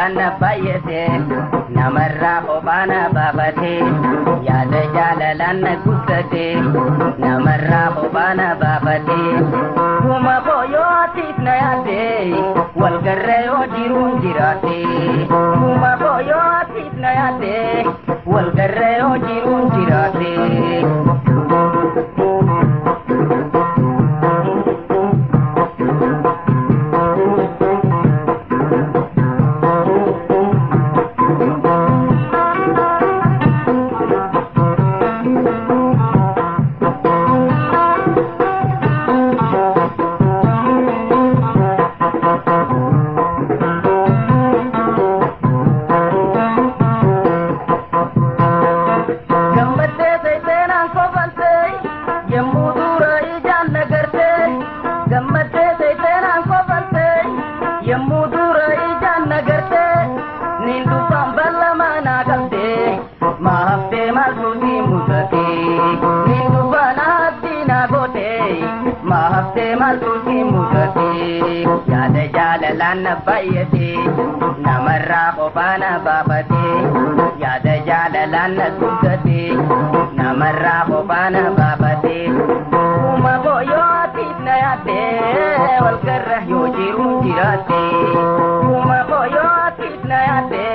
jaalalana baay'ate namarraa kophaana baafate yaada jaalalana guddate namarraa kophaana baafate kuma boyootiif na yaade walgarra yoo jiruun jiraate kuma boyootiif na yaade walgarra yoo jiruun jiraate. Yaada jaalalana baay'ate namarraa kophaana baafate yaada jaalalana guddate namarraa kophaana baafate kuma boyootiif na yaade walgarra yoo jiruun jiraate kuma boyootiif na yaade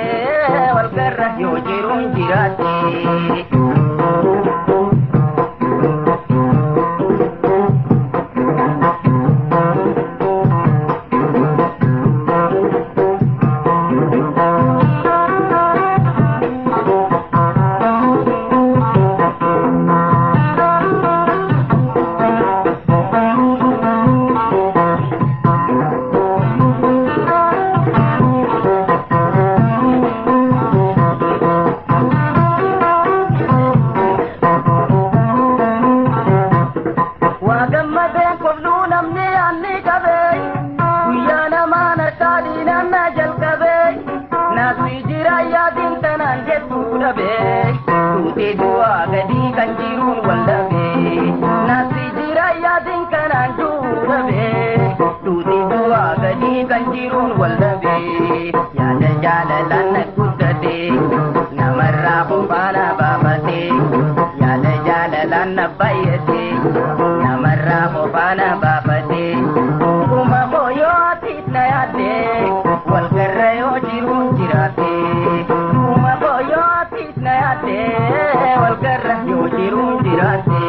walgarra yoo jiruun jiraate. Yaada jaalalana guddate namarraa kophaana baafate yaada jaalalana baay'ate namarraa kophaana baafate kuma boyootiif na yaade walgarra yoo jiruun jiraate kuma boyootiif na yaade walgarra yoo jiruun jiraate.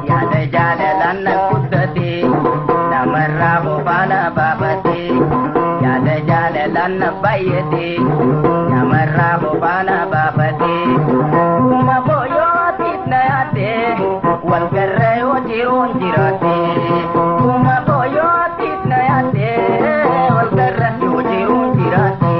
Yaada jaalalana guddate namarraa kophaana baafate yaada jaalalana baay'ate namarraa kophaana baafate kuma boyootiif na yaade walgarra yoo jiruun jiraate kuma boyootiif na yaade walgarra yoo jiruun jiraate.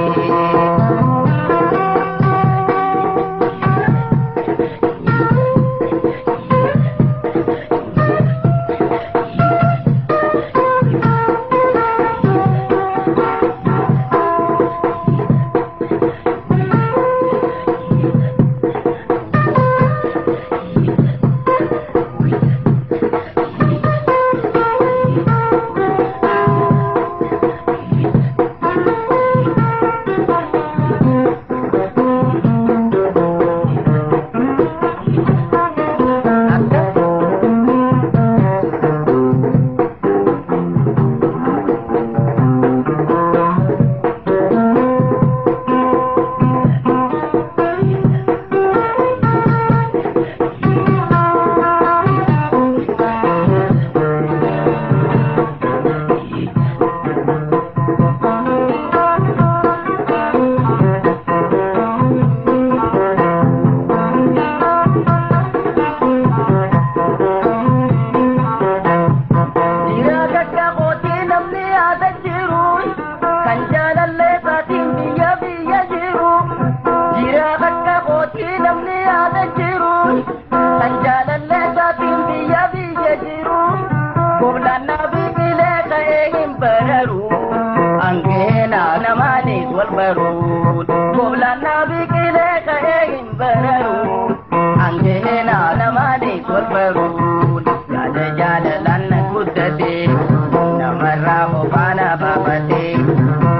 faana baafate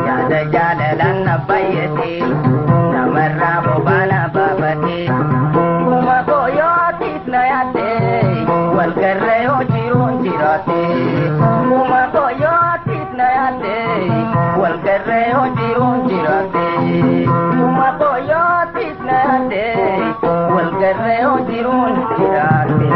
yaada jaalalaan na baay'ate namarraa faana baafate kuma koyootiif na yaadde wal garree yoo jiruun jiraate kuma koyootiif na yaadde wal garree yoo jiruun jiraate kuma koyootiif na yaadde wal garree yoo jiruun jiraate.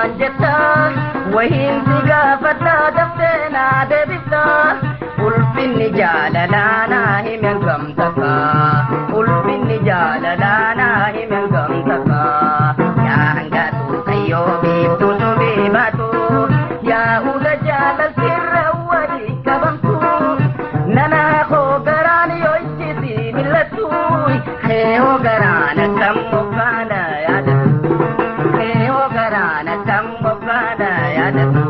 naan jetta wahiin si gaafadha daftee naa deebifta ulfinni jaalalaa naa himen gamtaka ulfinni jaalalaa naa himen gamtaka yaa hangaatu kayyoo biiftuu subii baatu yaa ula jaalal sirra walii qabamtu nanaa koo garaan yoo ichisi millattu heehoo garaan akkam moggaadha yaadatu heehoo garaan akkam moggaadha yaadatu.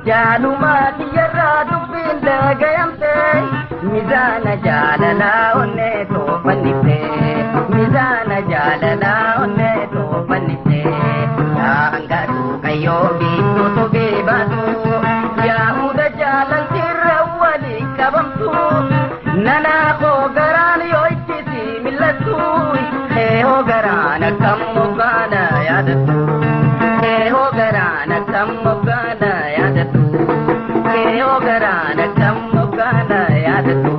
Jaalumaati yerraa dubbiin dhagayamte mizaana jaalalaa onnee toofannifte mizaana jaalalaa onnee toofannifte yaa hangaatu kayyoo biiftuu subii baatu yaa hunda jaalaltirra walii qabamtu nanaa koo garaan yoo ichisi millattu heehoo garaan akkam moggaadha yaadatu heehoo garaan akkam moggaadha yaadatu. Heehoo garaan akkam moggaadha yaadatu.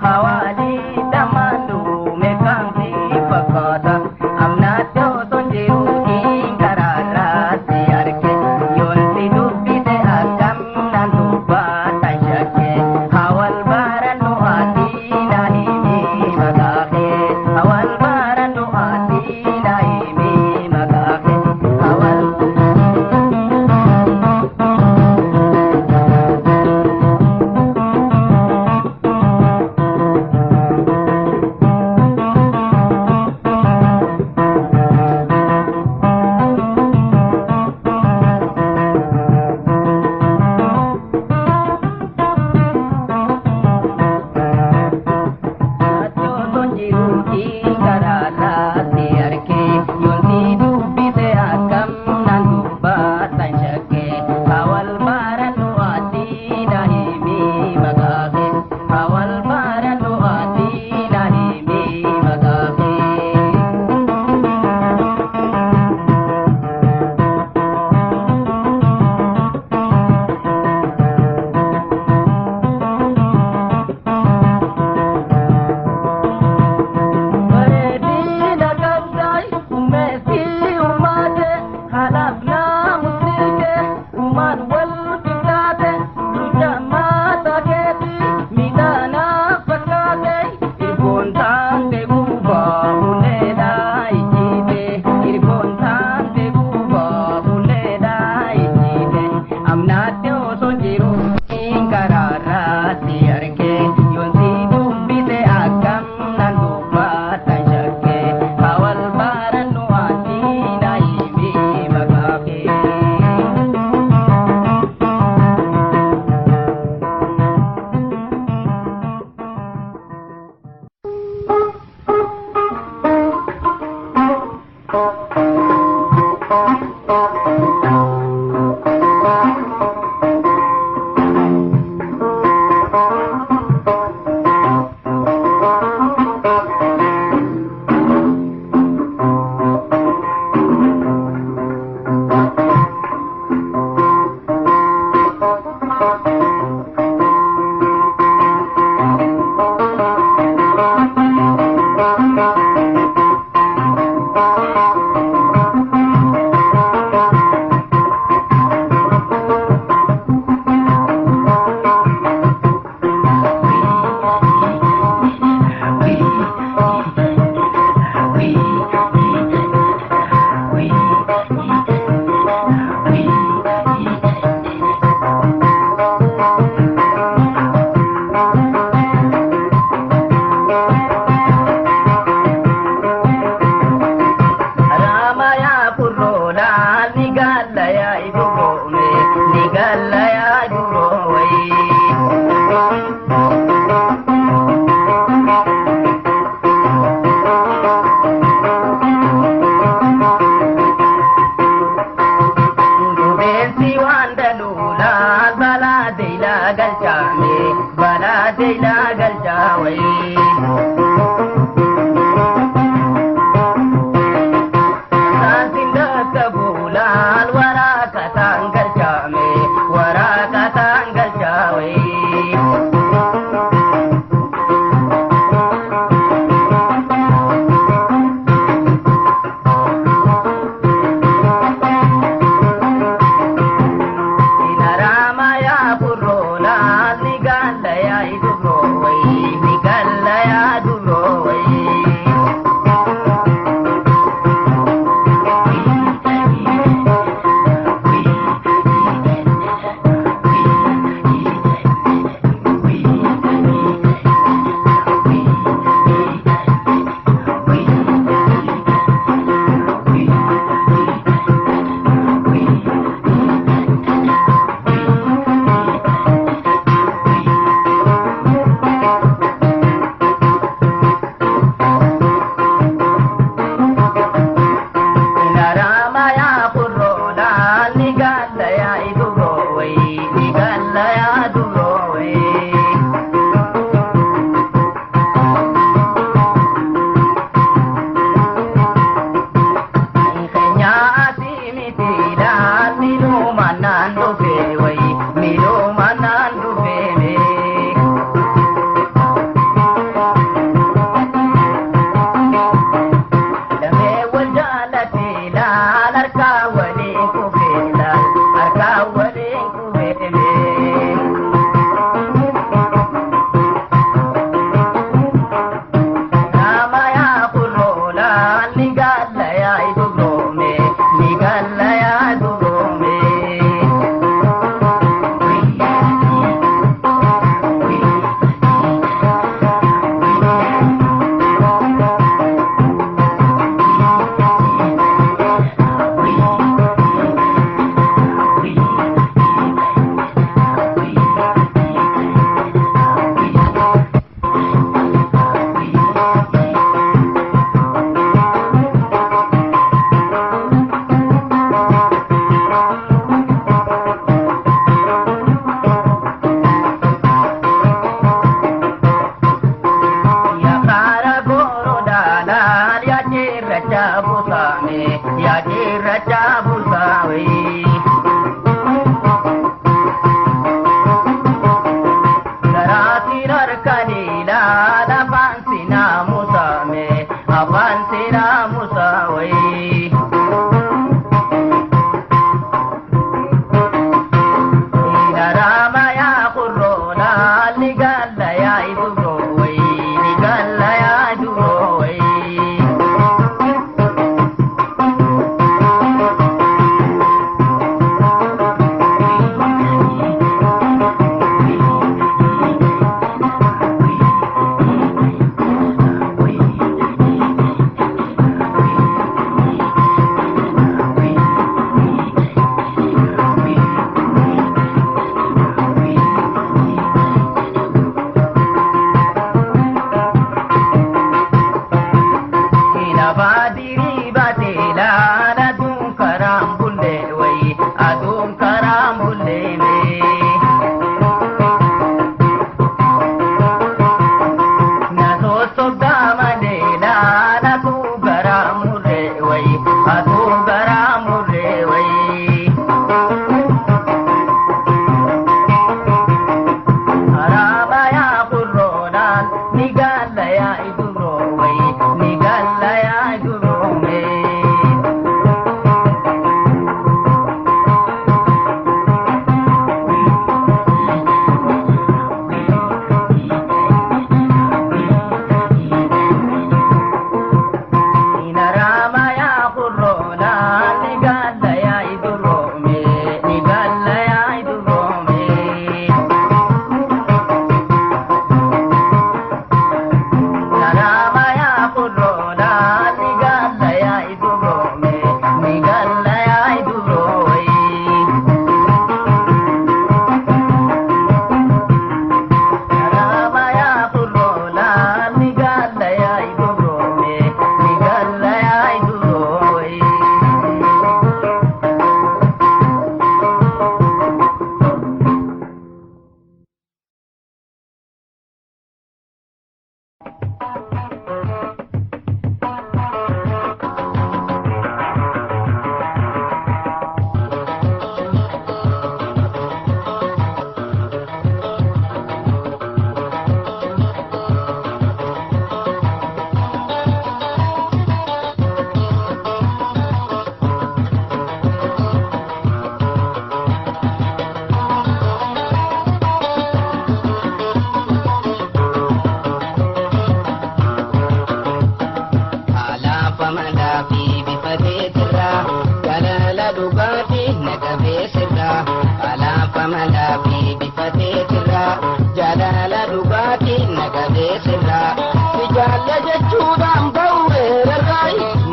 hawali damanu mekansi fakata amnato tonjiru ingarara siarke yonti dubite akam nanduba tanjake hawal baranu atina himi magake hawal baranu atina himi magake hawal Nigalla ilaala fansi naamusame afansi naamusawee.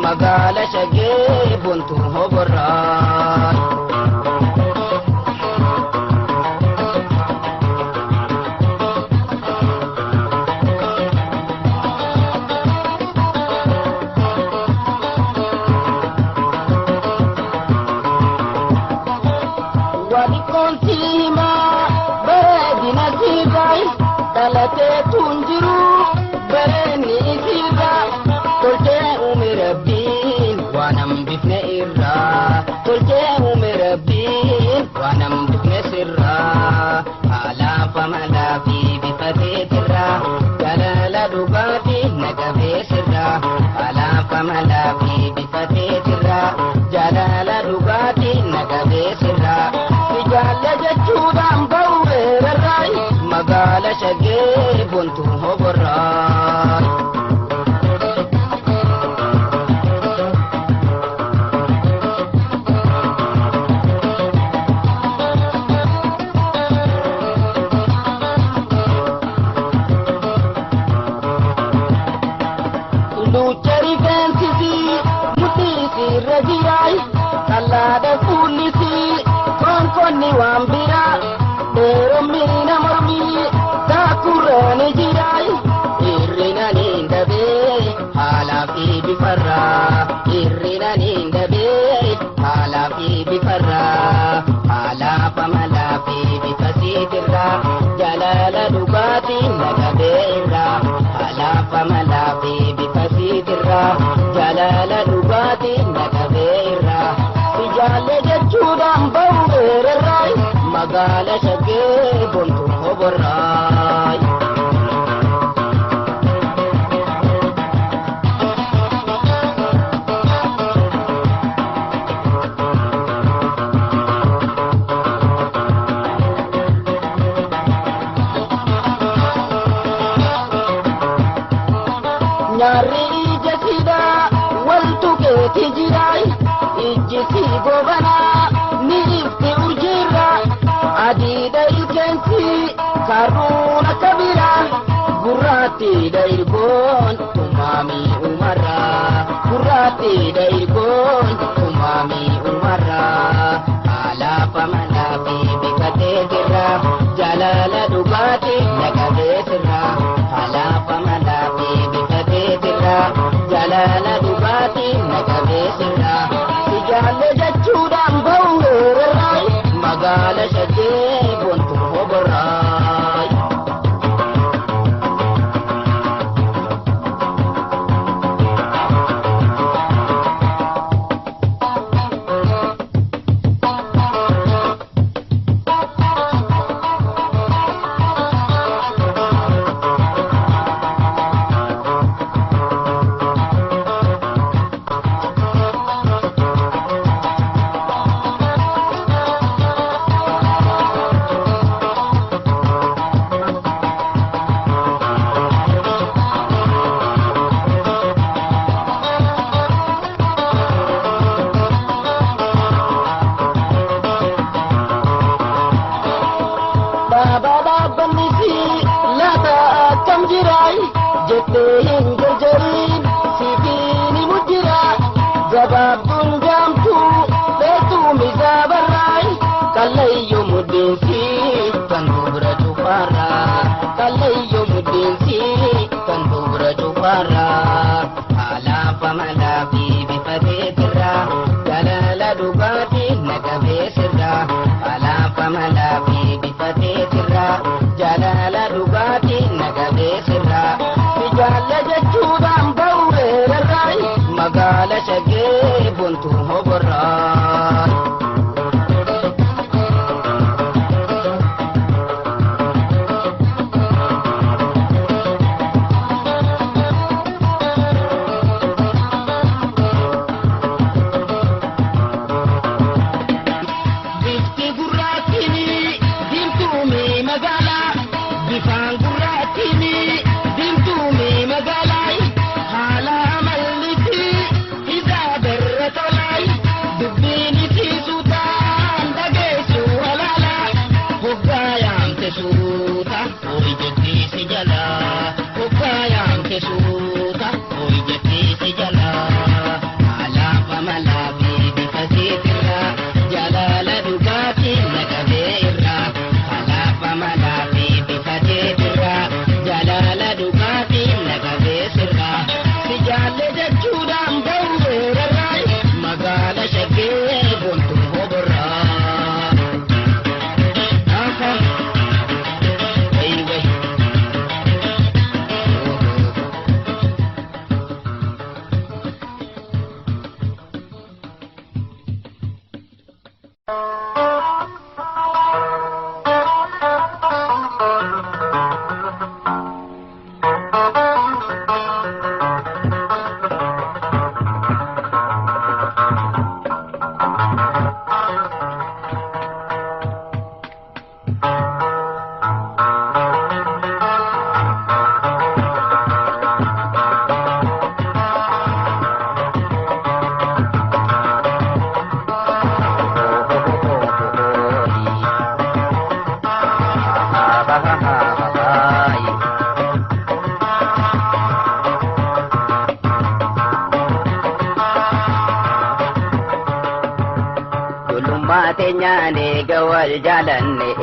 Magala shagee buntu hoborraa. Wali kontima bareedina siidai dhalatee tunjiru bareedni siidai tolchee uume rabbiin waanam bifne irraa tolchee uume rabbiin waanam bifne sirraa alaafa malaa fi bifateetirraa jalaala dhugaatii naqabee sirraa alaafa malaa fi bifateetirraa jalaala dhugaatii naqabee sirraa ijaalla jechuudhaan ba'uureerarraay magaala shagee buntu hoborraay. Luchari fensisi mutisi rajirai kalada kulisi konkonni wambira dero mina mormi takurani jirai irrina nindabe hala fi bifarra irrina nindabe hala fi bifarra hala pamala fi bifasitirra jalala dugati nagabeirra hala pamala fi jalala dhugaatii naqabeerra ijaalla jechuudhaan ba'uureerraay magaala shagee buntu hoborraay. gaarri ija sidaa waltu keeti jiraay ijji si gobanaa ni ifti urjiirra adiidha ilkeensi karruun akka biraa gurraattiidha irgoon tumaamii umarraa gurraattiidha irgoon tumaamii umarraa alaafa manaa fi bikateetirra jaalala dhugaatii nagabeetirra alaafa manaa fi bikateetirra jaalala dhugaatii nagabeetirra si jaalle jechuudhaan ba'u heerarraay magaala shaggee bontu hoborraay. Magaala shaggee bontu hoborraa. Bifti gurraattiini diimtuumi magaala bifaan gurraattiini diimtuumi magaala haala amalli dubbiini tiisuutaan dhageessu halaala hoggaayamte suuta horii jettiisi jala hoggaayamte suuta horii jettiisi jala alaafa malaa fi bikateetirra jaalala dhugaatii naqabee irra alaafa malaa fi bikateetirra jaalala dhugaatii naqabee sirra si jaalle jechuudhaan ba'u heerarraay magaala shaggee bontu hoborraa.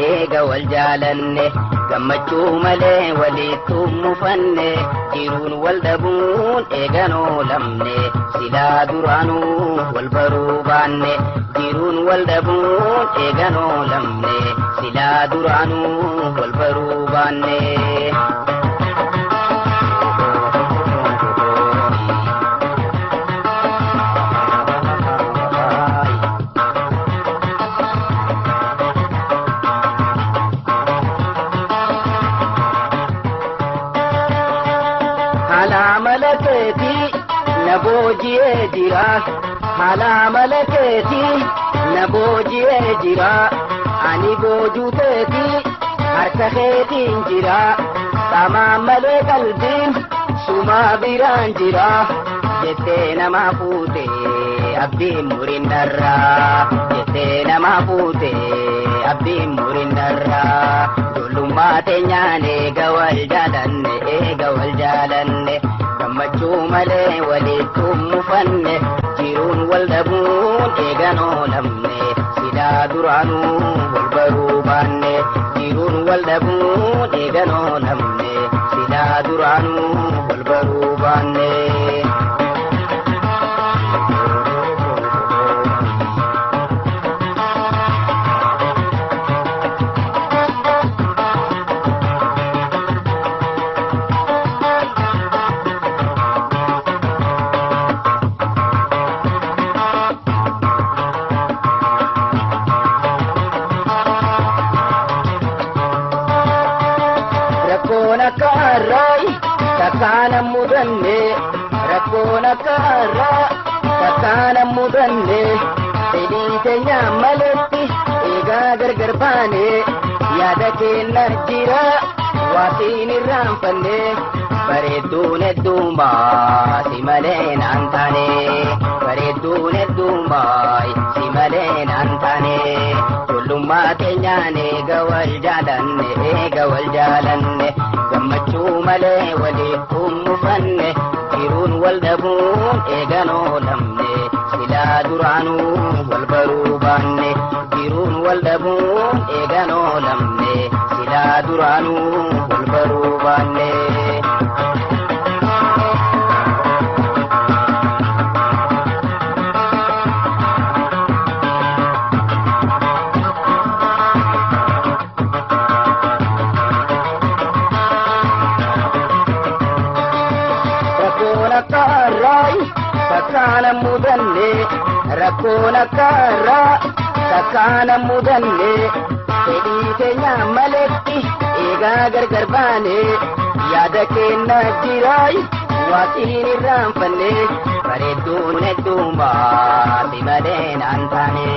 Eega wal jaalanne gammachuu malee walitti mufanne jiruun wal dhabuun eeganoo lamne silaa duraanuu wal baruu baanne jiruun wal dhabuun eeganoo lamne silaa duraanuu wal baruu baanne. Nabooji'ee jira haala malakeetii nabooji'ee jira ani boojuu teetii harka keetiin jira saamaan malee qalbiin suma biraan jira jettee nama fuute abdiin muriin darraa jettee nama fuute abdiin muriin darraa ijoollummaa teenyaan eega wal jaalanne gammachuu malee walitti mufanne jiruun wal dhabuun eegan oolamne silaa duraanuu wal baruu baanne jiruun wal dhabuun eegan oolamne silaa duraanuu wal baruu baanne. Rakkoona kaarraa takkaana mudanne fedhii teenya maletti eegaa gargar baane yaada keenya jira waatiin irraanfanne bareedduun hedduumaa si malee naan taane bareedduun hedduumaa si malee naan taane ijoollummaa teenyaan eega wal jaalanne gammachuu malee walitti mufanne jiruun wal dhabuun eegan oolamne silaa duraanuu wal baruu baanne jiruun wal dhabuun eegan oolamne silaa duraanuu wal baruu baanne. Rakkoona kaarraa takkaana mudanne fedhii teenya maletti eegaa gargar baane yaada keenya jira waatiin irraanfanne bareedduun hedduumaa si malee naan taane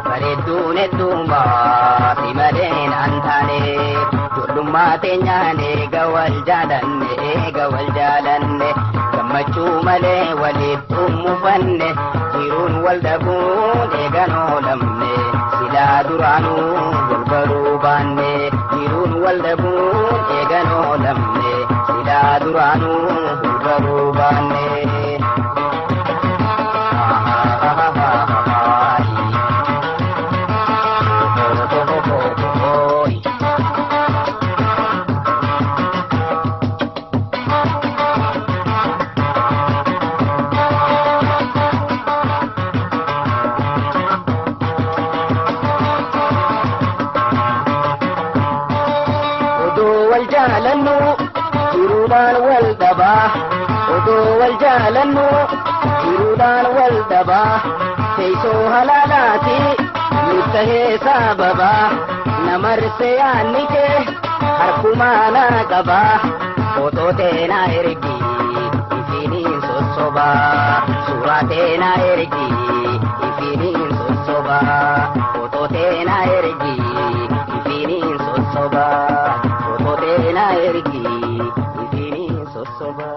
bareedduun hedduumaa si malee naan taane ijoollummaa teenyaan eega wal jaalanne gammachuu malee walitti mufanne jiruun wal dhabuun eegan oolamne silaa duraanuu wal baruu baanne jiruun wal dhabuun eegan oolamne silaa duraanuu wal baruu baanne. Odoo wal jaalannu jiruudhaan wal dhabaa teessoo halaalaati nuuf tahee sababaa namarsee yaanni kee harkumaa naa qabaa footoo teenaa ergi ifiniin sossobaa suuraa teenaa ergi ifiniin sossobaa footoo teenaa ergi ifiniin sossobaa footoo teenaa ergi ifiniin sossobaa.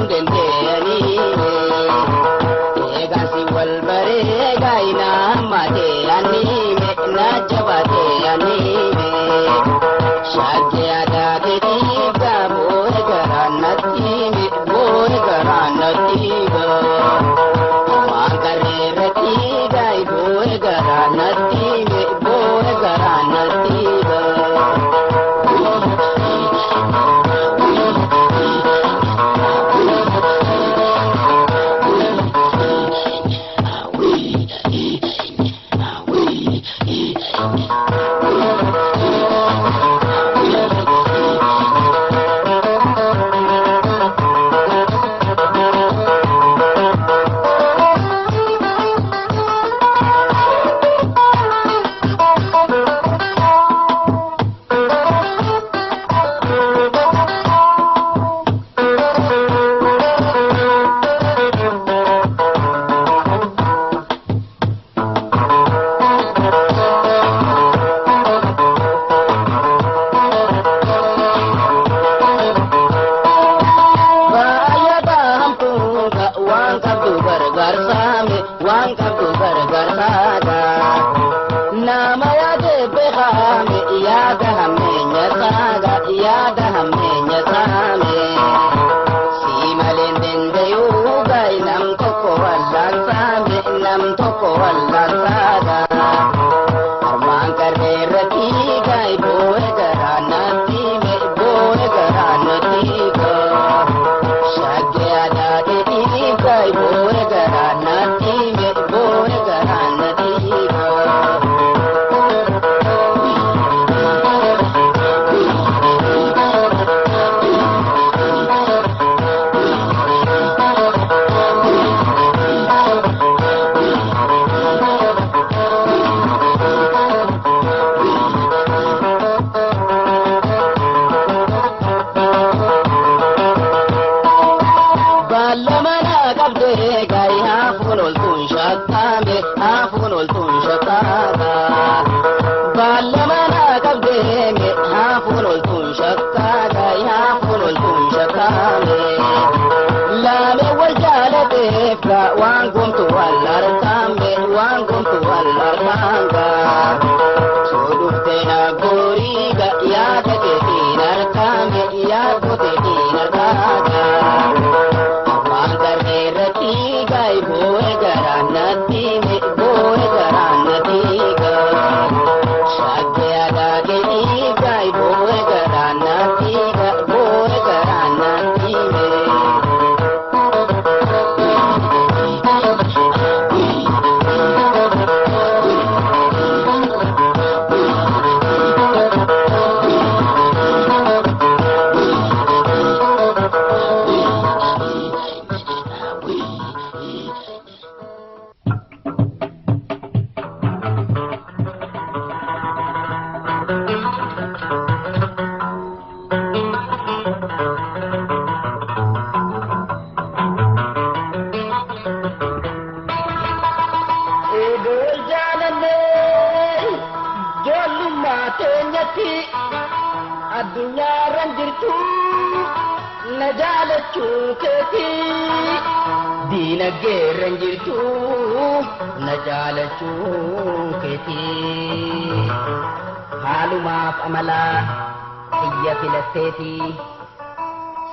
dendeni ega si wal bare gaina mate ani me na jabate ani me shagya ada de ga bor garanati me bor garanati ga magare rati gai bor garanati me bor garanati ga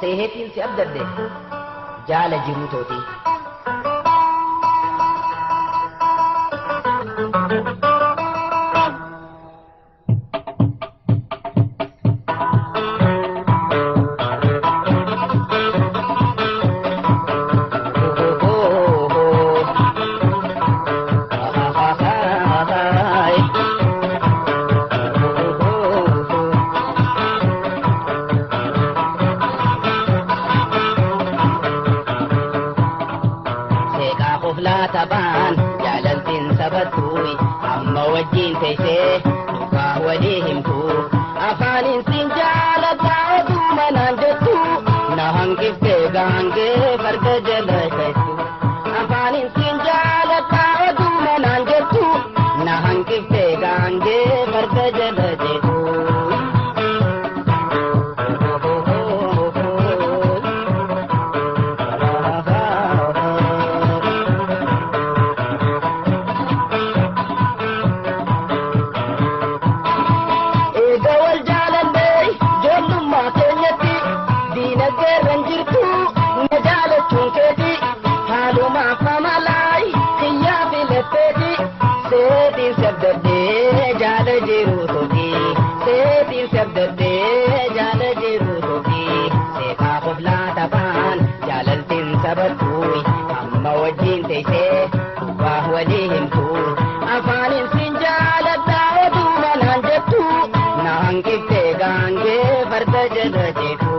sehetiin si abdadde jaala jiruu tooti. taban jaalaltiin sabattuui amma wajjiin teessee dhugaa walii himtu afaaniin siin jaaladhaa oduu manaan jettu na hanqiftee gaangee farda jala teessu afaaniin siin jaaladhaa oduu manaan jettu na hanqiftee gaangee farda jala teessu. jaala jiru tofi seetiin sabdaddee jaala jiru tofi seeqaa qoflaa taphaan jaalaltiin sabattuui amma wajjiin teessee dubbaa walii himtu afaanin sin jaaladhaa oduma naan jettu na hanqiftee gaangee farda jala jeetu.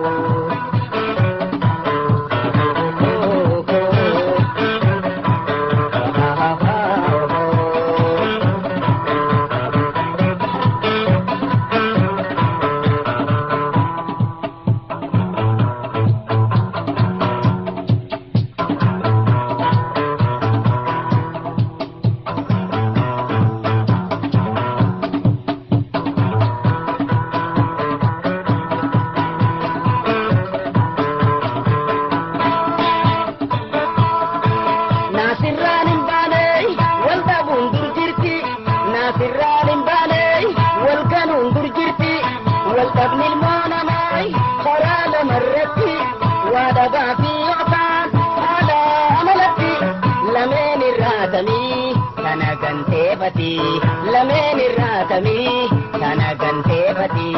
Lameen irraatamii kana ganteefati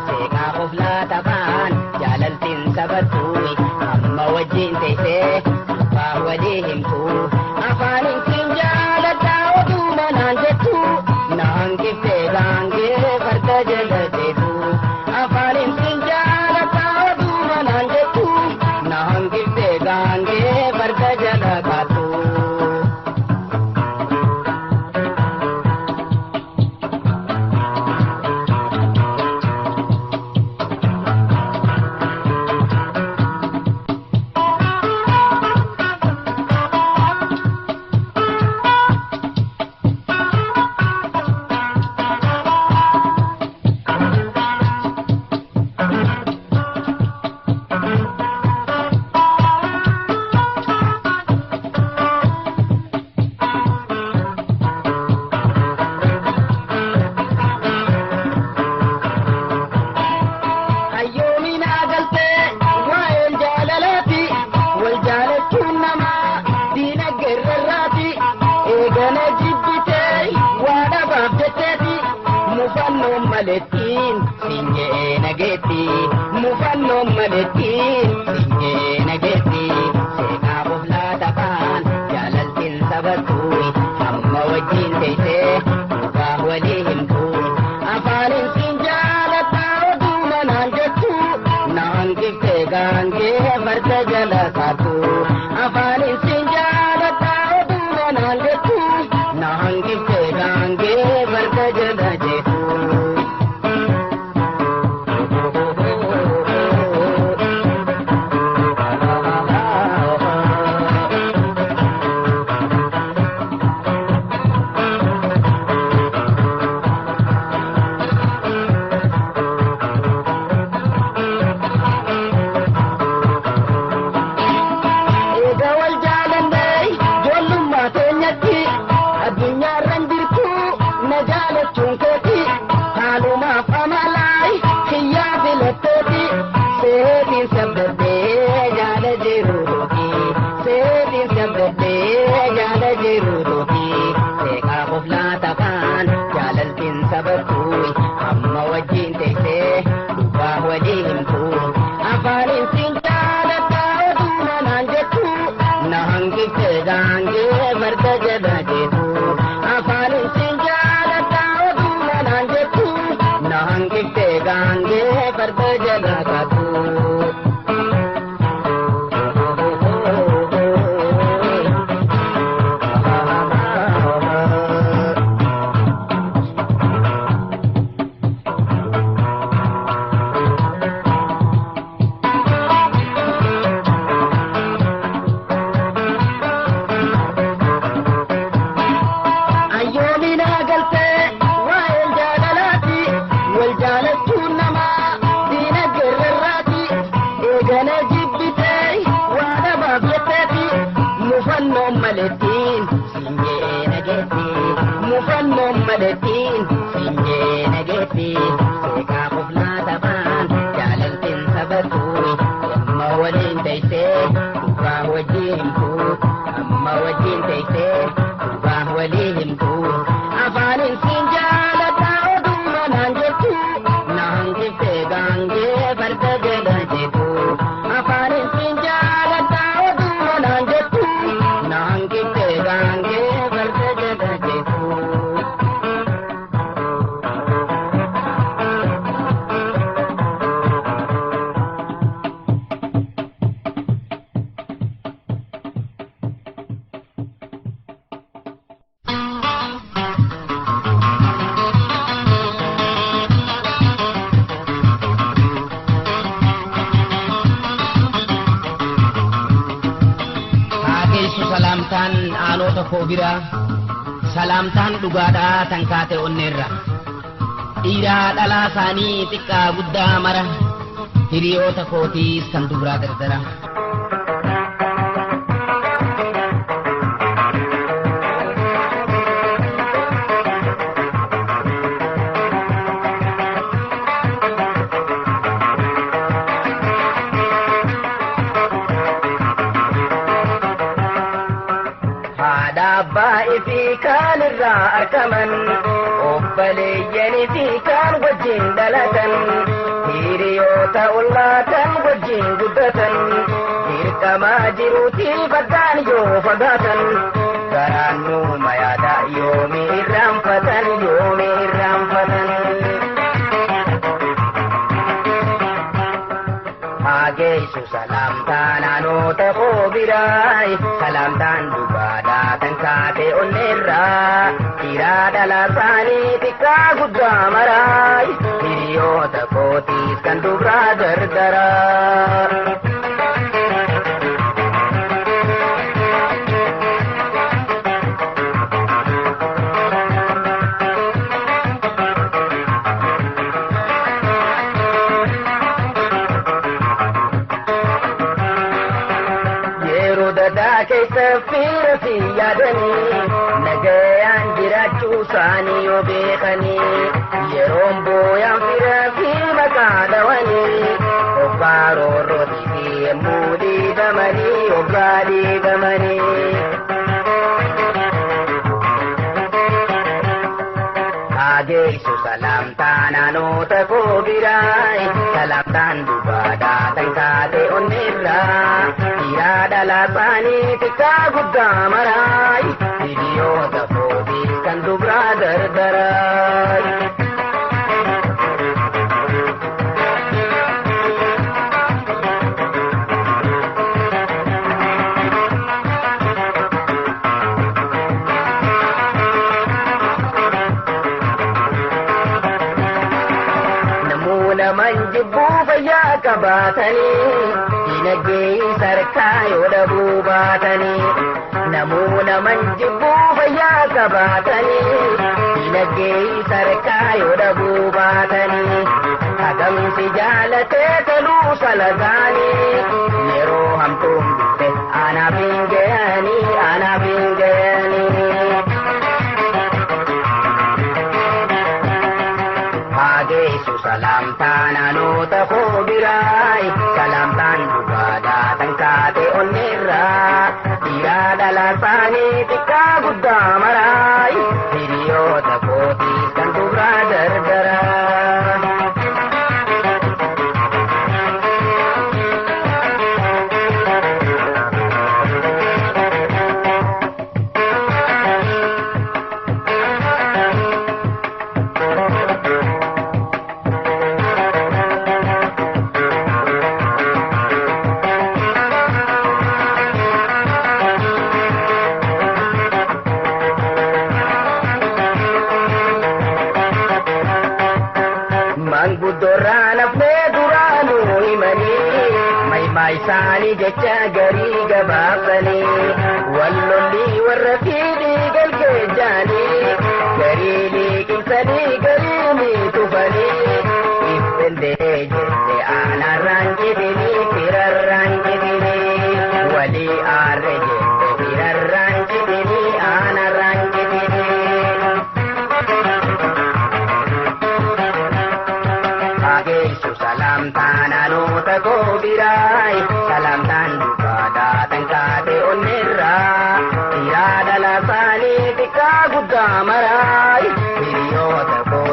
seeqaa qoflaa taphaan jaalaltiin sabattuui amma wajjiin teessee dubbaa walii himtu afaanin sin jaaladhaa oduma naan jettu na hanqiftee gaangee farda jala jeetu afaanin sin jaaladhaa oduma naan jettu na hanqiftee gaangee farda jala kaattu. Mufannoo malettiin sinjee nageetti seeqaa qoflaa taphaan jaalaltiin sabattuui amma wajjiin teessee dubbaa walii himtu afaanin sin jaaladhaa oduma naan jettu na hanqiftee gaangee farda jala kaattu afaanin sin jaaladhaa oduma naan jettu na hanqiftee gaangee farda jala jeetu. Amma wajjiin teessee dubbaa walii himtu afaanin sin jaaladhaa oduma naan jettu na hanqiftee gaangee farda jala jeetu afaanin sin jaaladhaa oduma naan jettu na hanqiftee gaangee farda jala kaattu. Mufannoo malettiin sinjee nageetti seeqaa qoflaa taphaan jaalaltiin sabattuui amma waliin teessee dubbaa wajjii himtu amma wajjiin teessee dubbaa walii himtu afaanin sin jaaladhaa koo bira salaamtaan dhugaadhaa tan kaate onneerra dhiiraa dhalaa isaanii xiqqaa guddaa mara hiriyoota kootiis kan dubiraa dardara. Abbaa fi kaan irraa argaman obboleeyyanii fi kaan wajjin dhalatan hiriyoota ollaatan wajjin guddatan dirqamaa jiruutii baddaan yoo fagaatan garaan nuuma yaada yoomi irraanfatan yoomi irraanfatan. Hageessu salaamtaan anoota koo biraay salaamtaan dhugaadhaa tan kaate onneerraa dhiiraa dhalaa isaanii xiqqaa guddaa maraay hiriyoota kootiis kan dubiraa gargaraa. Keessa fiira fi yaadanii nagayaan jiraachuu isaanii yoo beekanii yeroon booyaan fiira fi maqaa dhawanii obbaa roorrootii fi yemmuu diigamanii obbaa diigamanii. Hageessu salaamtaan anoota koo biraay salaamtaan dhugaadhaa tan kaate onneerraa dhiiraa dhalaa isaanii xiqqaa guddaa maraay hiriyoota kootiis kan dubiraa gargaraay. Naman jibbuu fayyaa qabaatanii dinagdee sarkaa yoo dhabuu baatanii namuu naman jibbuu fayyaa qabaatanii dinagdee sarkaa yoo dhabuu baatanii hagamsi jaalatee toluu salagaanii yeroo hamtuun dhufte anaaf hin ga'anii anaaf hin ga'anii. Hageessu salaamtaan anoota koo biraay salaamtaan dhugaadhaa tan kaate onneerraa dhiiraa dhalaa isaanii xiqqaa guddaa maraay hiriyoota kootiis kan dubiraa gargaraa. Manguddorraa nafnee duraanuu himanii maymaa isaanii jecha garii gabaabsanii wallollii warra fiidii galgeejjaanii garii liqimsanii garii miitufanii ibsendee jette aanarraan jedhanii firarraan jedhanii walii aarre jette firarraan jedhanii aanarraan jedhanii. Hageessu salaamtaan anoota koo biraay salaamtaan dhugaadhaa tan kaate onneerraa dhiiraa dhalaa isaanii xiqqaa guddaa maraay hiriyoota koo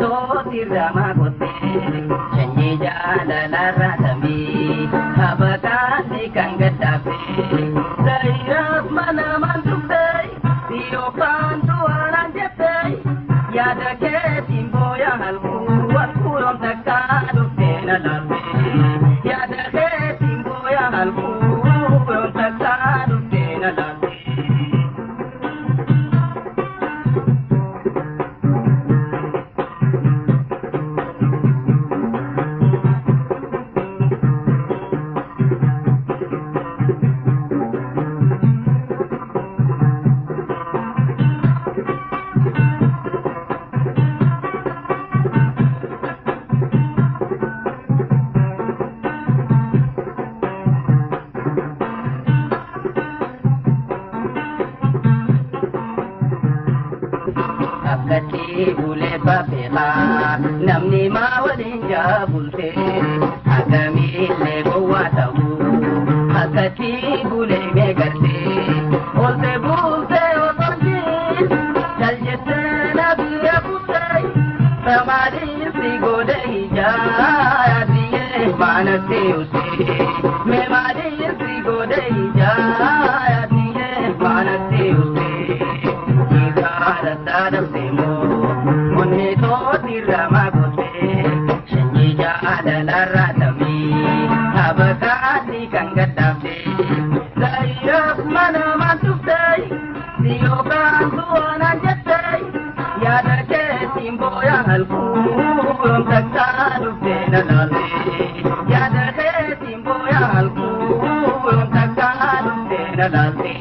tootirra makote sanyii jaalalaa samii habataatti kan gadhaabe dayiraaf mana mantuftee siyoofaan du'aanaan jettee yaada keetiin booya halkuun takkaa dhuftee na laabe yaada keetiin booya halkuun takkaa dhuftee na laabe. Akkati bulee babeekaa namni maa waliin jaabulte akkamiillee gowwaa ta'uu akkati bulee meegartee olte bultee otolchiin jaljettee na biyya buttee samaadhiin si godhe ijaa diyyee maanatti usee meemaadhiin si godhe ijaa diyyee maanatti usee. Dadam semo, munni tootirra makote, sanyii jaalalaa samii habataatti kan gadhaabe. Dayiraaf mana mantuftee, siyookaan du'aanaan jettee, yaada keetiin booya halkuun takkaa dhuftee na laabe. Yaada keetiin booya halkuun takkaa dhuftee na laabe.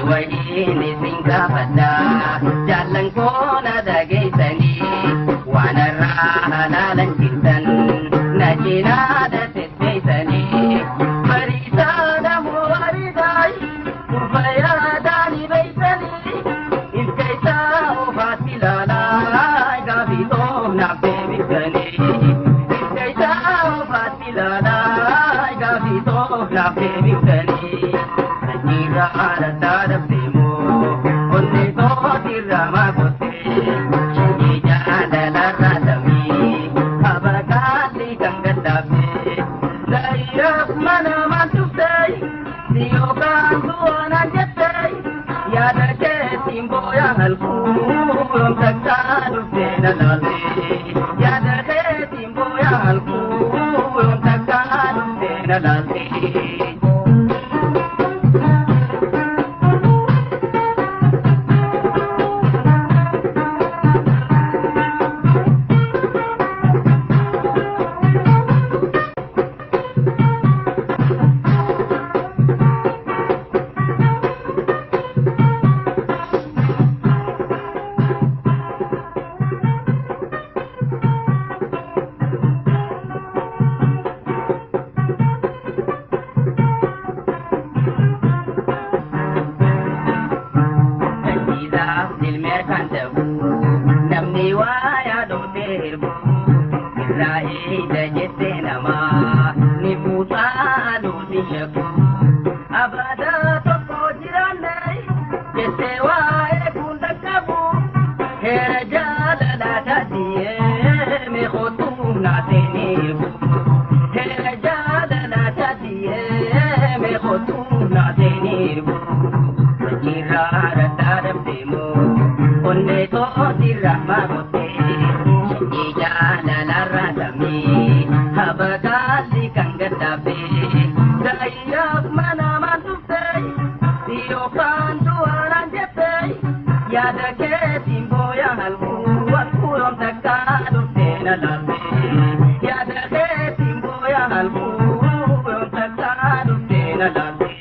Wajjini singaafadha jaallan koona dhageessanii waan irraa halaalan jirtan na cinaadha tetteessanii bariisaa namoo bariisaay dhufa yaadaanii beeksanii ilka isaa ofaatti ilaalaa gaafii toofnaaf deebisanii ilka isaa ofaatti ilaalaa gaafii toofnaaf deebisanii. Nira dadam demo, onne tootirra makote, sanyii jaalalaa samii habataatti kan gadhaabe. Dayiraaf mana mantuftee, siyookaan du'aanaan jettee, yaada keetiin booya halkuun takkaa dhuftee na laabe. Yaada keetiin booya halkuun takkaa dhuftee na laabe. Namni waa yaadotee hirbu irraa eeda jettee namaa ni fuutaa luuti shaku abaadaa tokko jiraannee jettee waa eeguun dhaqqabu heera jaalalaa taatiyee meeqootuu naateenii hirbu heera jaalalaa taatiyee meeqootuu naateenii hirbu wajjirraa raddaa dabdeemoo. Onne tootirra makote, sanyii jaalalaa samii habataatti kan gadhaabe. Dayiraaf mana mantuftee, siyookaan du'aanaan jettee, yaada keetiin booya halkuun takkaa dhuftee na laabe. Yaada keetiin booya halkuun takkaa dhuftee na laabe.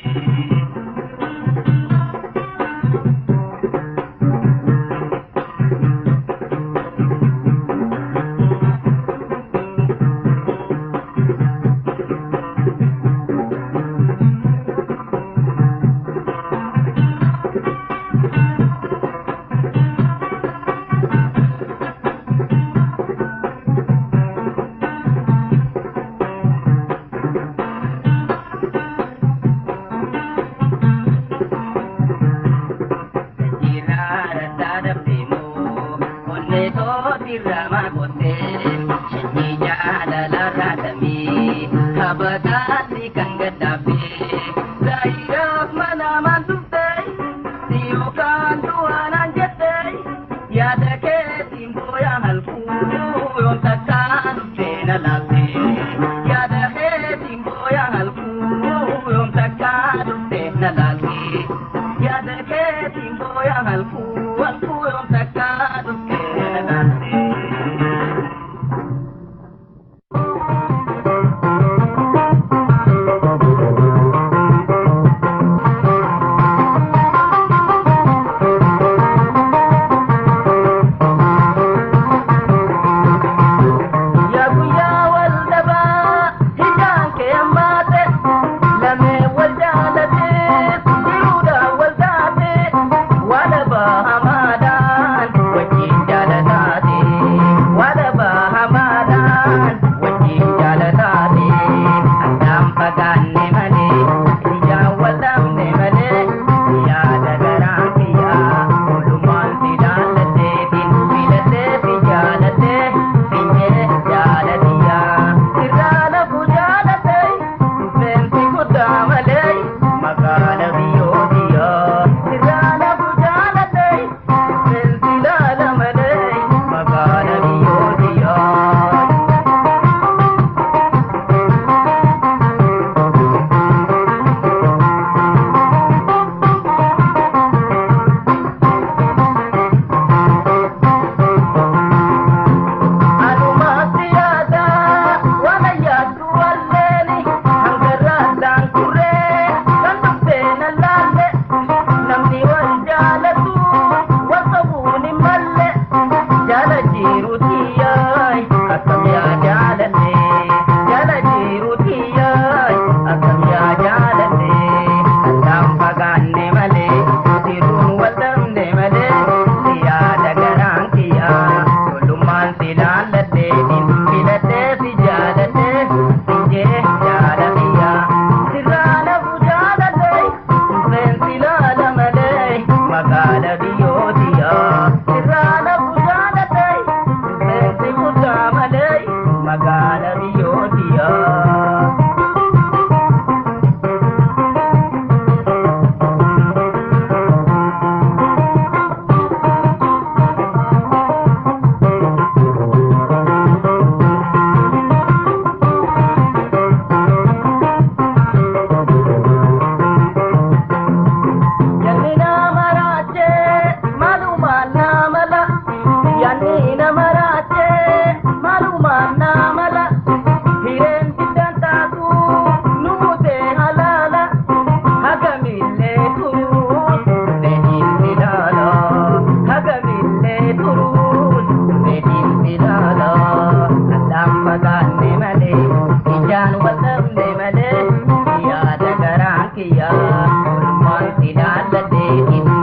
Olmaan si laallatee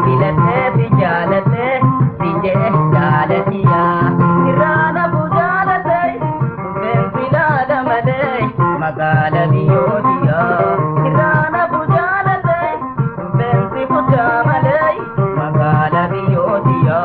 filatee si jaalatee si jee jaalatiyaa. Sirraana bu jaalatee dhufeen filaala malee magaala biyyoodiyaa. Sirraana bu jaalatee dhufeen si fudhaa malee magaala biyyoodiyaa.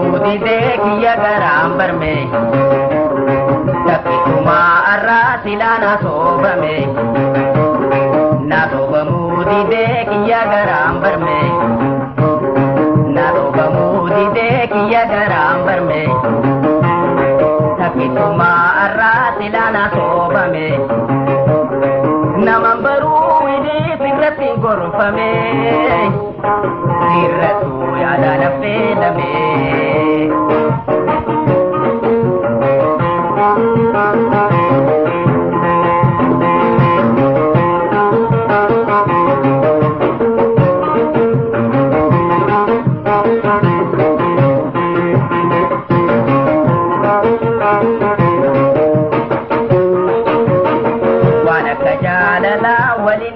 didee kiyya garaan barme takkitumaa arraa silaana soobame na soobamuu didee kiyya garaan barme na soobamuu didee kiyya garaan barme takkitumaa arraa silaana soobame naman baruu widii sirratti gorfame sirrattu yaada naffeedhame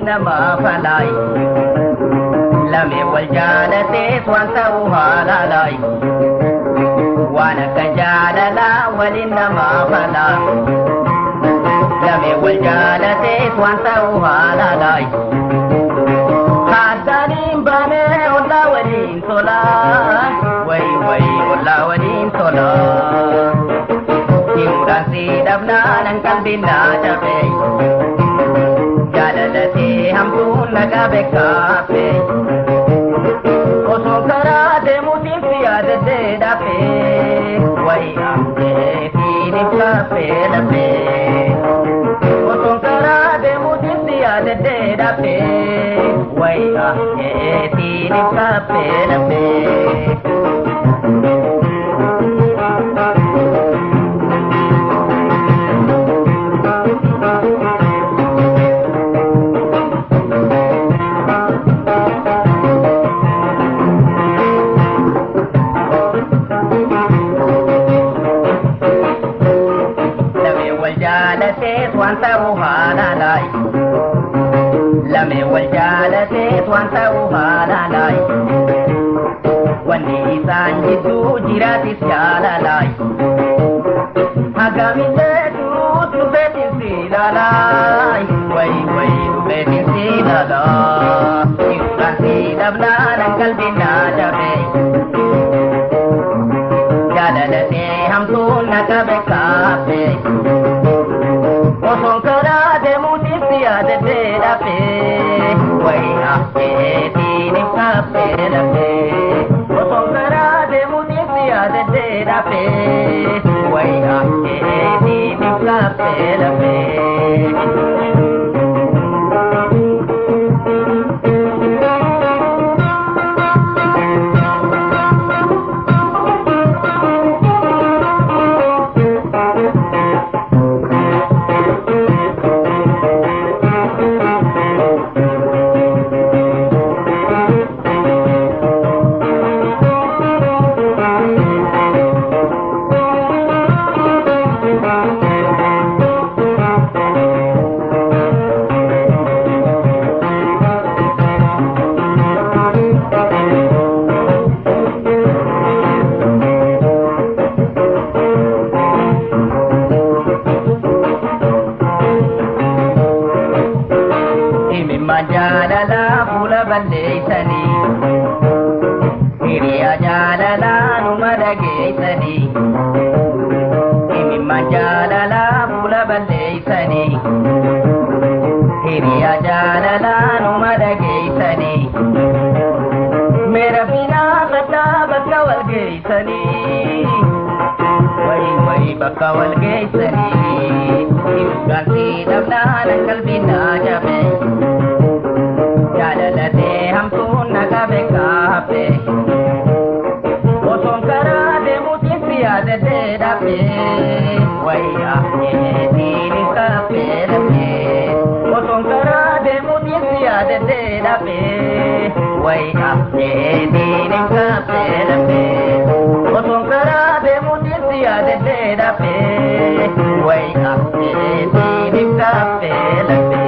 nama falai lame wal jalate swanta uhalalai wana kajalala walin nama fala lame wal jalate swanta uhalalai hadanin bane ola walin tola wai ola walin tola kimuran si dabna nang kambina jabe hamtuun nagaa beekaafe osoo karaa deemuutiin si yaadadee dhafe wayi amtee fiiniif kaaffee dhafe osoo karaa deemuutiin si yaadadee dhafe wayi amtee fiiniif kaaffee dhafe. Wanta uhalalai lame wal jalate wanta uhalalai wani isaan jidduu jiraatis jaalalai hagamillee duruus dhufeetin siilalai wayi dhufeetin siilalaa irraan si dhabnaanan qalbinaa jabe jaalalatee hamtuun naqa beekaafe osoo karaa deemuutiin si yaadadee dhafe wayi afeetiin hin kaaffee dhafe osoo karaa deemuutiin si yaadadee dhafe wayi afeetiin hin kaaffee dhafe. Jaalala fuula balleeysanii hiriyaa jaalala numa dhageeysanii himimman jaalala fuula balleeysanii hiriyaa jaalala numa dhageeysanii meera finaa gaddaa bakka wal geeysanii wayi bakka wal geeysanii irraan si dhabnaanan qalbinaa jabe jaalalatee hamtuun naqa beekaafe osoo karaa deemuutiin si yaadadee dhafe wayi afeetiin hin kaaffee dhafe osoo karaa deemuutiin si yaadadee dhafe wayi afeetiin hin kaaffee dhafe osoo karaa deemuutiin si yaadadee dhafe wayi afeetiin hin kaaffee dhafe.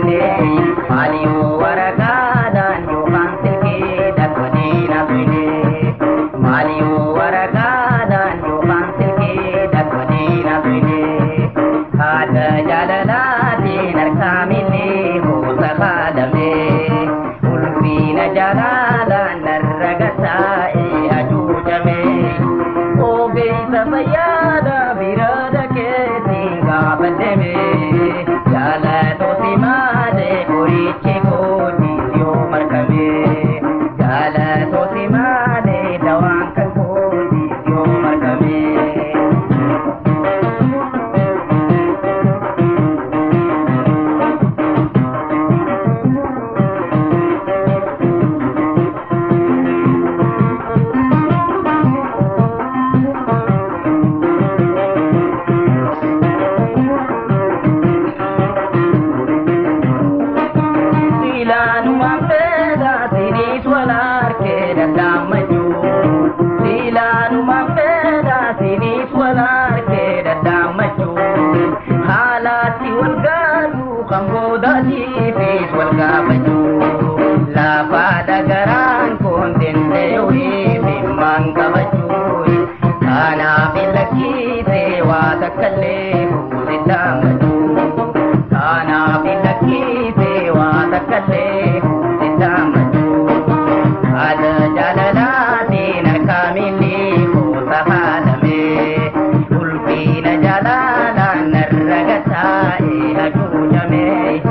finne maaliyo waraqaadhaan yookaan silkiidhaan waliin hafine maaliyo waraqaadhaan yookaan silkiidhaan waliin hafine haadha jaalalaatiin harkaa millee gosa haadhame ulfiina jaalalaan narra gasaa'ee hacuucame ogeessa fayyaadha bira dhaqeetiin gaafadhame jaalatooti maalee qorichi kootiis yoo markame jaalatooti maalee dawaan kan kootiis yoo markame. Lapada garaan kun dindeewee bimmaan qabachuu kana bilakkisee waa takkallee fuudhisaa maduu kana bilakkisee waa takkallee fuudhisaa maduu haadha jaalalaatiin harkaa millee gosa haadhamee ulfiina jaalalaan narra gasaa'ee hacuucamee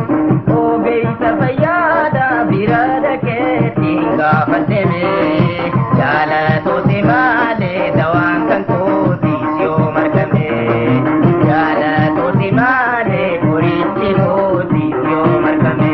ogeessa fayyaadha bira dhaqeetiin gaafadhame jaalatooti maalee dawaan kan kootiis yoo markame jaalatooti maalee qorichi kootiis yoo markame.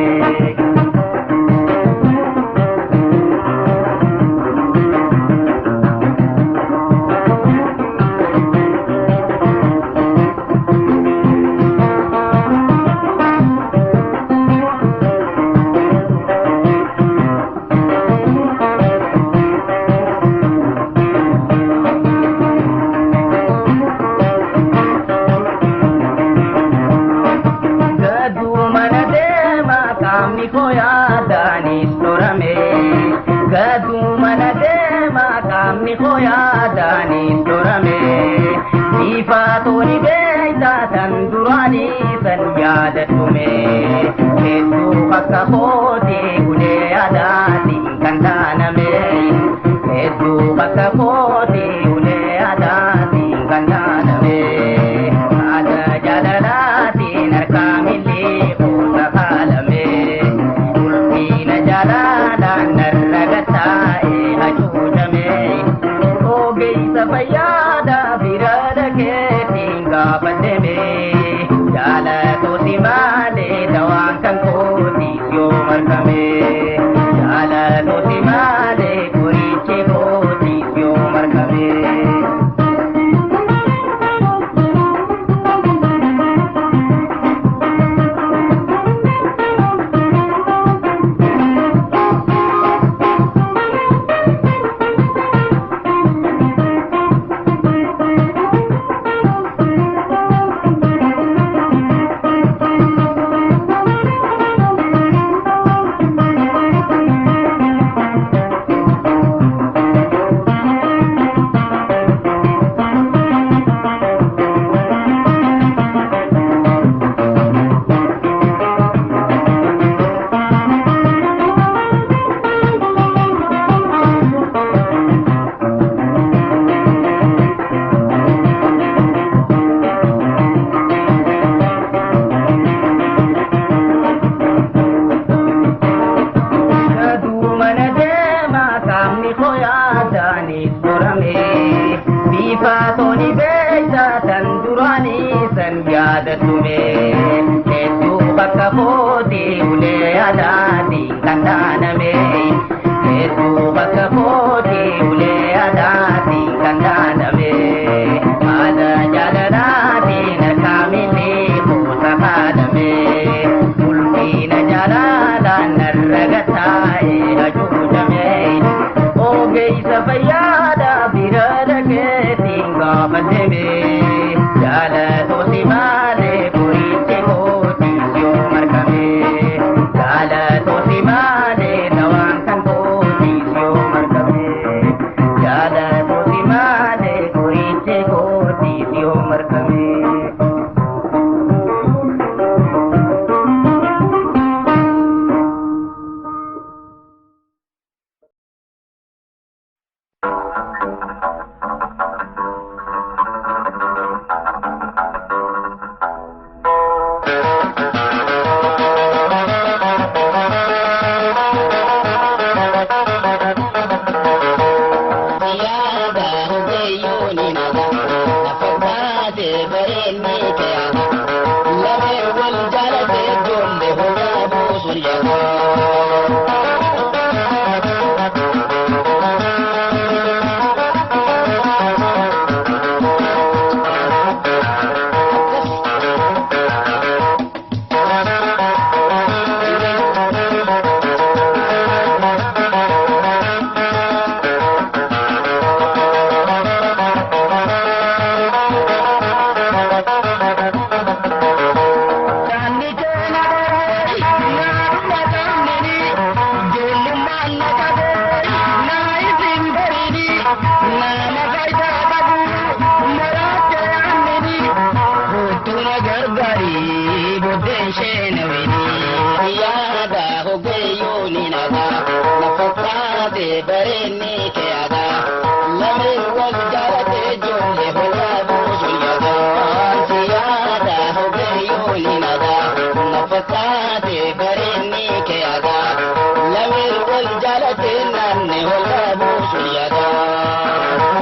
Daanis dorame ifaatoni beeyta tan duraanii san yaadatume hedduu akka kootee ulee adaatiin kan daaname hedduu akka kootee ulee adaatiin kan daaname haadha jaalalaatiin harkaa millee gosa haadhame ulfiina jaalalaan narra gasaa'ee hacuucame ogeessa fayyaadha bira dhaqeetiin gaafadhame jaalatooti maalee dawaan kan kootiis yoo markame jaalatooti maalee qorichi kootiis yoo markame. Hedduu bakka kootee ulee adaatiin kan daaname hedduu bakka kootee ulee adaatiin kan daaname haadha jaalalaatiin harkaa millee gosa haadhame ulfiina jaalalaan narra gasaa'ee hacuucame ogeessa fayyaadha bira dhaqeetiin gaafadhame jaalatooti maalee qorichi kootiis yoo markame. fakkaate bareedni kee adaa lameen wal jaalate ijoollee hollaa buusun yaadaan si yaada hogeeyyoon hin adaa na fakkaate bareedni kee adaa lameen wal jaalate naanne hollaa buusun yaadaan.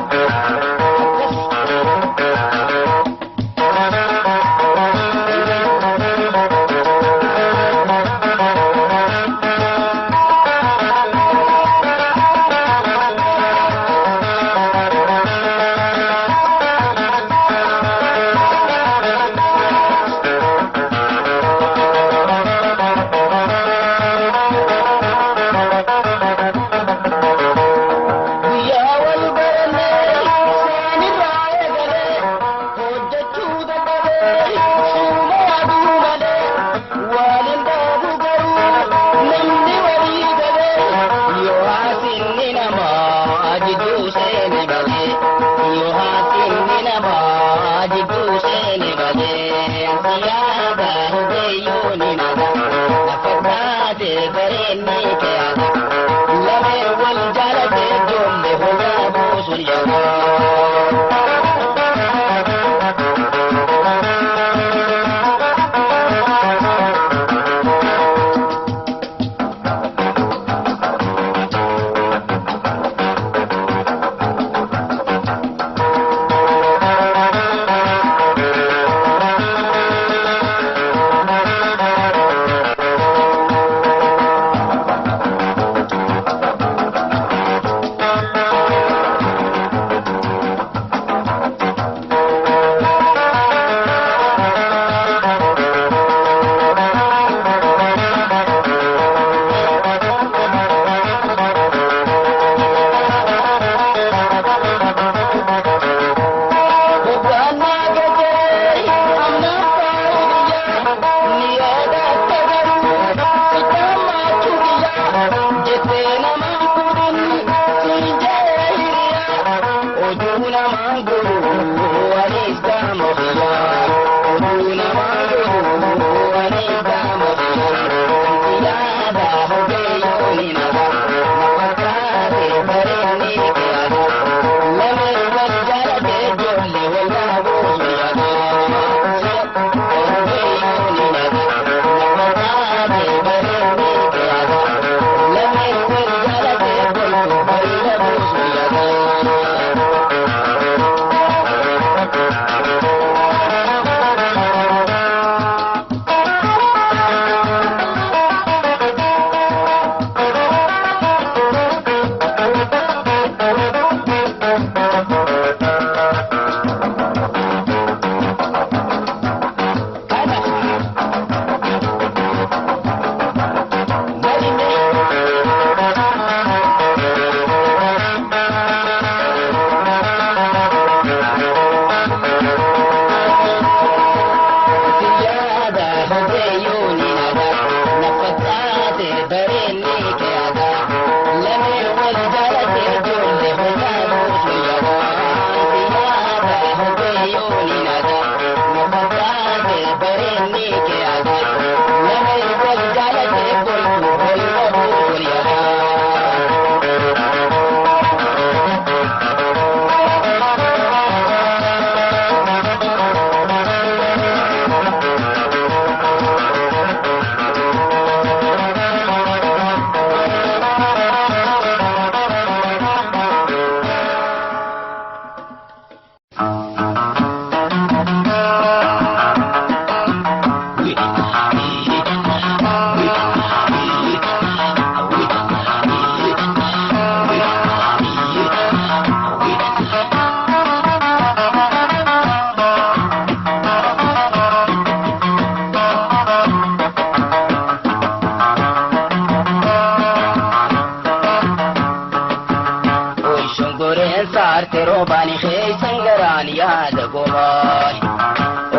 Bani khay sangaran yaad gomay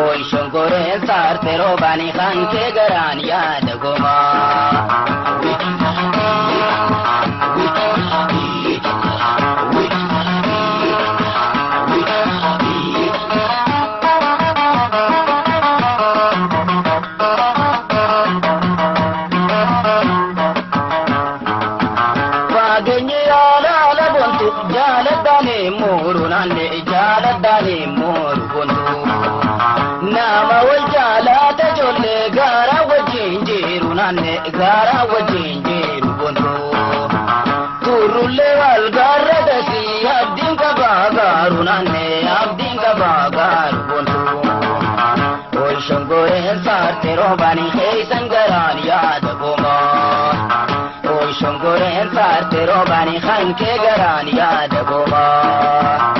oy shongore sartero bani khan ke garan yaad gomay jaaladdaani mooru gontu nama wal jaalata jolle gaara wajjin jiru naanne gaara wajjin jiru gontu turullee wal gaarradasi abdiin qabaa gaaru naanne abdiin qabaa gaaru gontu ol shongoreen saarte roobani keeysan garaan yaada gomaa ol shongoreen saarte roobani kankee garaan yaada gomaa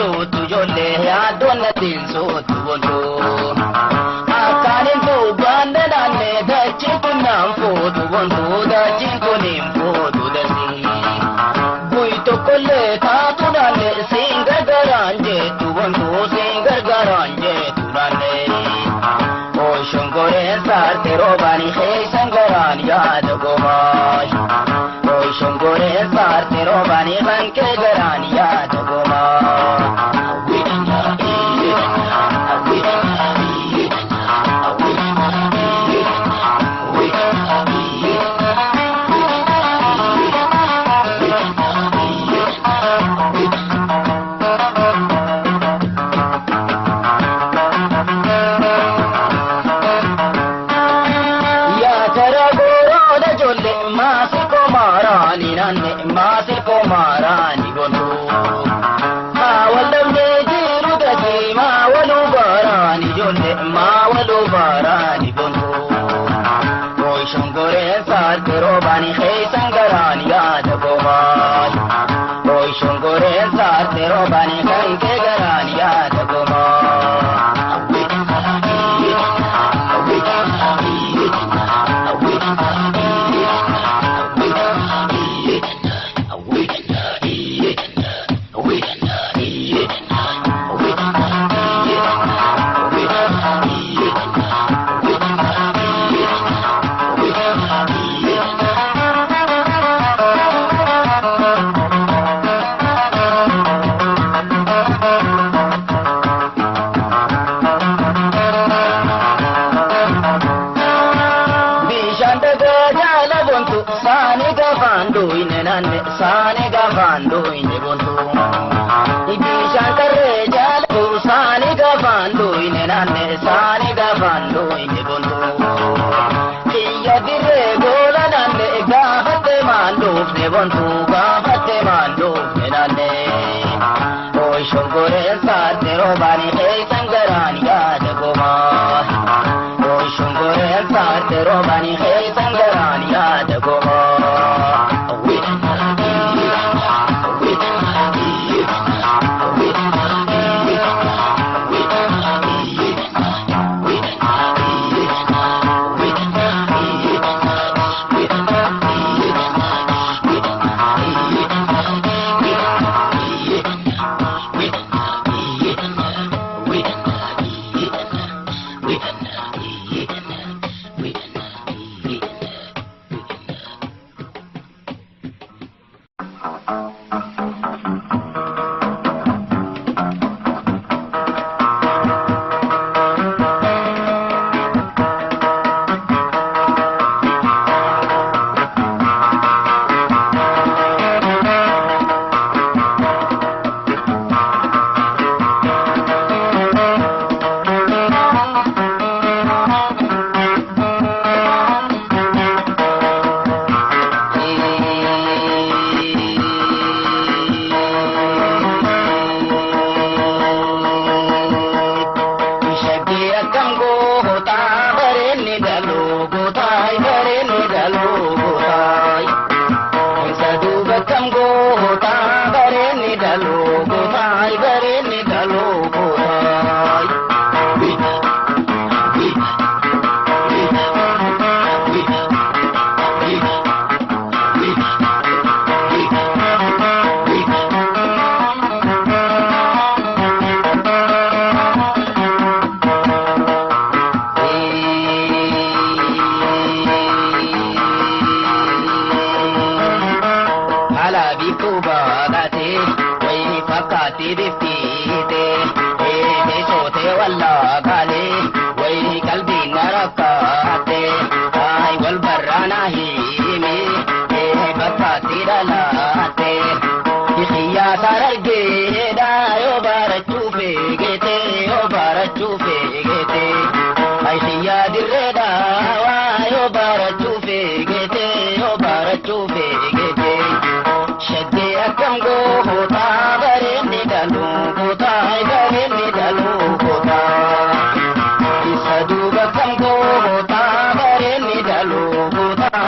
sotu jolle ya donna tin sotu bonto akanin tu bande nanne da chikunam fotu bonto da chikunim fotu dasi bui to kolle ta tu nanne singar garanje tu bonto singar garanje tu nanne o shongore sarte robani khaysan garan yaad gomash o shongore sarte robani khanke garan yaad gomash Masiko marani gontu ma walamne jiru dati ma walu barani jonde ma walu barani gontu koi shongore sar kero bani khaysan garani yaad gomay koi shongore sar kero bani kanke garani yaad Sane gavando ine bontu ibishan karre jalo sane gavando ine nanne sane gavando ine bontu kiya dire gola nanne gafate mando ne bontu gafate mando ne nanne oi shongore sate robani khaysan garan yaad goma oi shongore sate robani khaysan garan yaad goma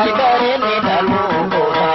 ay bareedni dhaluu goota.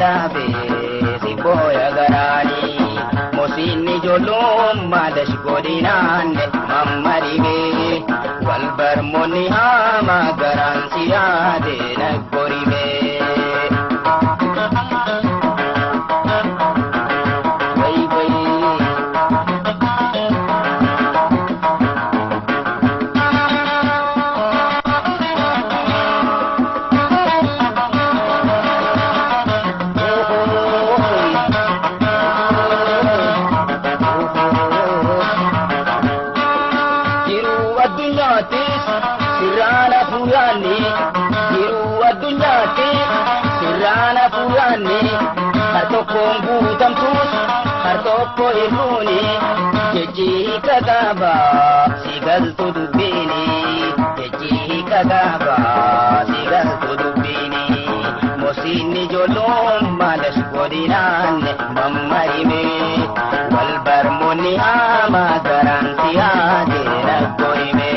dadhabe si booya garaani mosinni ijoolloon maalash godinaanne mammarime wal barmoonni haama garaan si yaade nagborime. Hartokkoon guutamtus hartokko hir'uuni jejjii kagaaba si galtu dubbiini jejjii kagaaba si galtu dubbiini mosinni ijoolloon maalash godinaanne mammarime wal barmoonni haama garaan si yaade nagborime.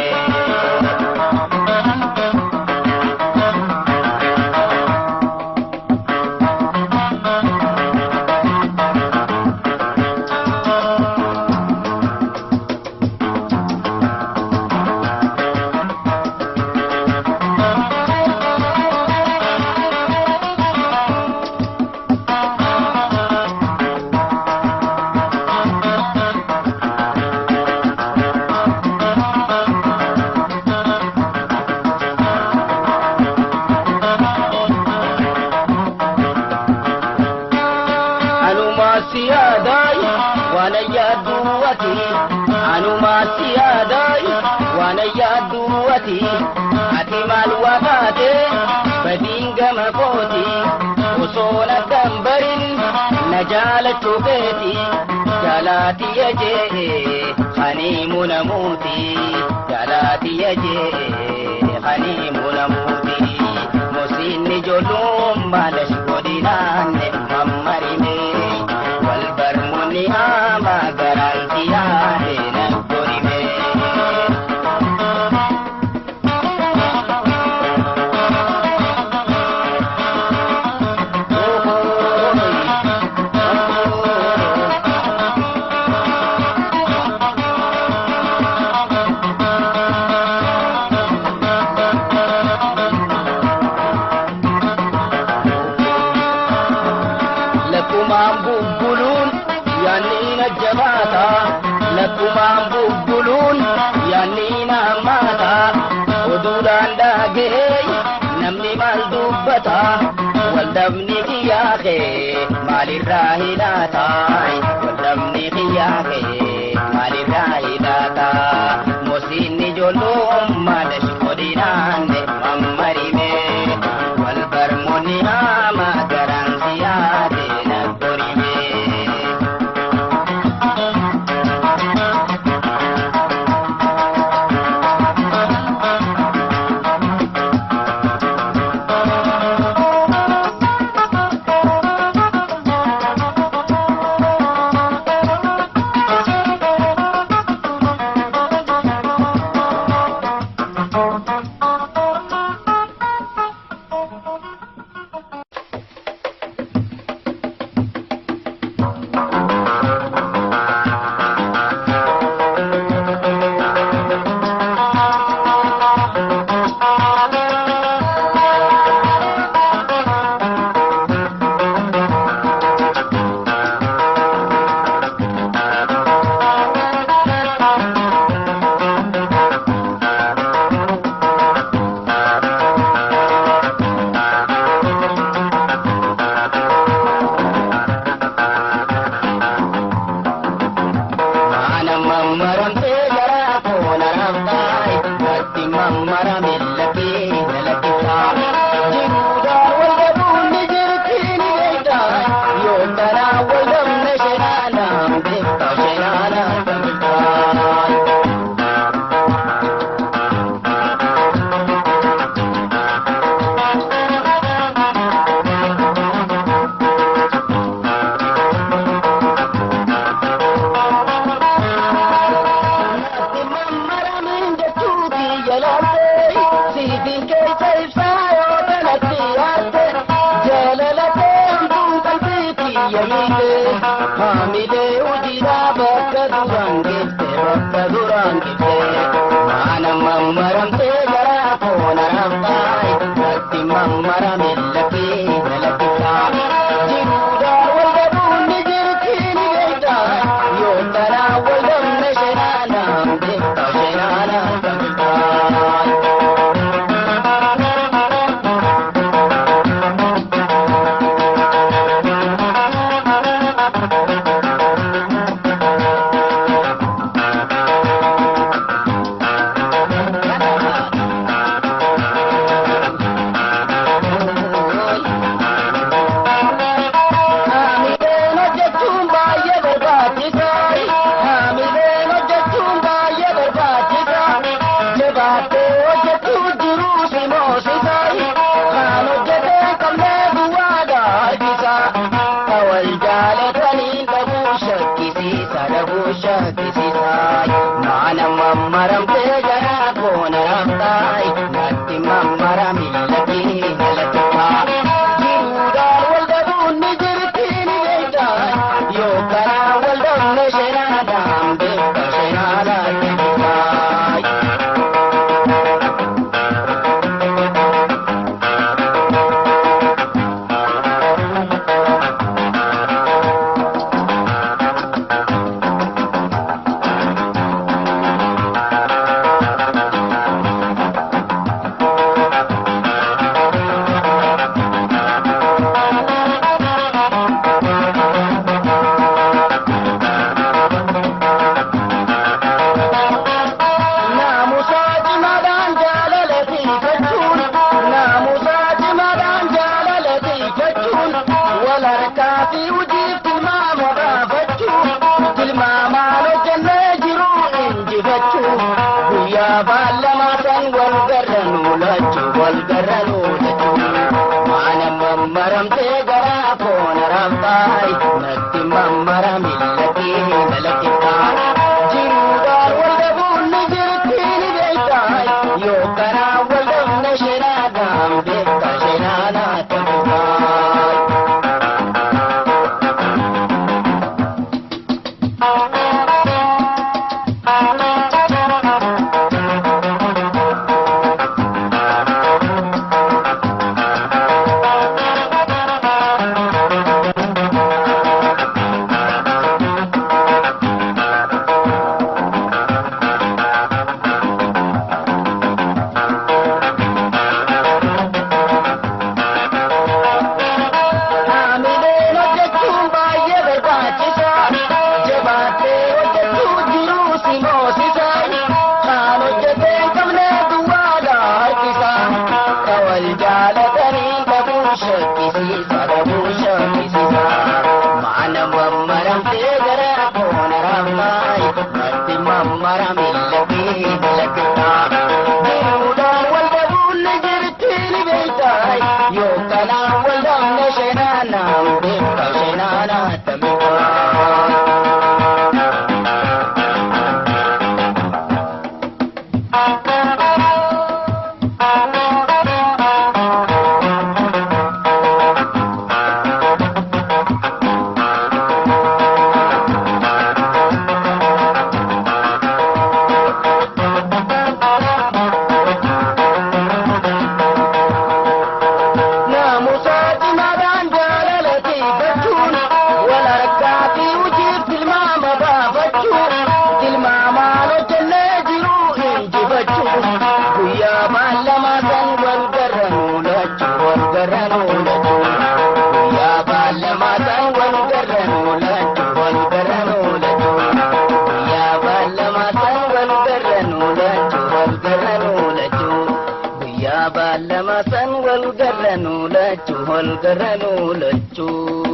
Ati maal wafaate badiin gama kooti osoo na dambarin na jaalachuu feeti jaalaatiyya jee haniimu namuuti jaalaatiyya jee haniimu namuuti mosinni ijoolloon maalash godinaanne mammarime wal barmoonni haama garaan si yaade nagborime. Lakkumaan bubbuluun yaanniina hammaata oduudhaan dhaagee namni maal dubbata waldhabni kiyyaakee maalirraa hidhaata waldhabni kiyyaakee maalirraa hidhaata mosinni ijoolloon maalash godinaanne mammarime wal barmoonni haama garaan si yaade nagborime. Jala la maramte gara kona ramtai natti mamara millaki galakita jiruda walda bunni jirkini gaita yo tara walda meshenana dekta shenana kamita maram te gara kona ramtai natti mamara millaki galakita jiruda walda bunni jirkini gaita yo kara walda meshenana dambe kashenana tibai maram te gara kona ramtai natti mamara millaki galakita jiruda walda bunni jirkini gaita yo kara walda meshenana dambe kashenana tibai Lama san wal garanu lachu